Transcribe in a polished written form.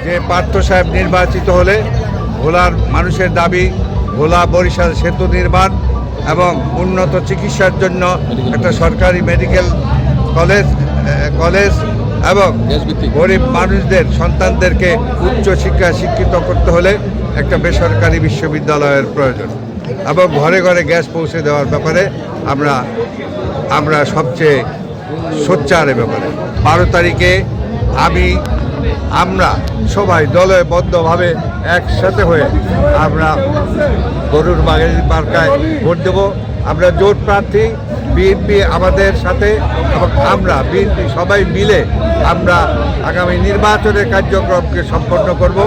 যে পার্থ সাহেব নির্বাচিত হলে ভোলার মানুষের দাবি ভোলা বরিশাল সেতু নির্মাণ এবং উন্নত চিকিৎসার জন্য একটা সরকারি মেডিকেল কলেজ এবং গরিব মানুষদের সন্তানদেরকে উচ্চ শিক্ষায় শিক্ষিত করতে হলে একটা বেসরকারি বিশ্ববিদ্যালয়ের প্রয়োজন এবং ঘরে ঘরে গ্যাস পৌঁছে দেওয়ার ব্যাপারে আমরা সবচেয়ে সোচ্চার এ ব্যাপারে 12 তারিখে আমরা সবাই দলবদ্ধভাবে একসাথে হয়ে আমরা গরুর মার্কায় ভোট দেব। আমরা জোট প্রার্থী বিএনপি আমাদের সাথে এবং আমরা বিএনপি সবাই মিলে আমরা আগামী নির্বাচনের কার্যক্রমকে সম্পন্ন করব।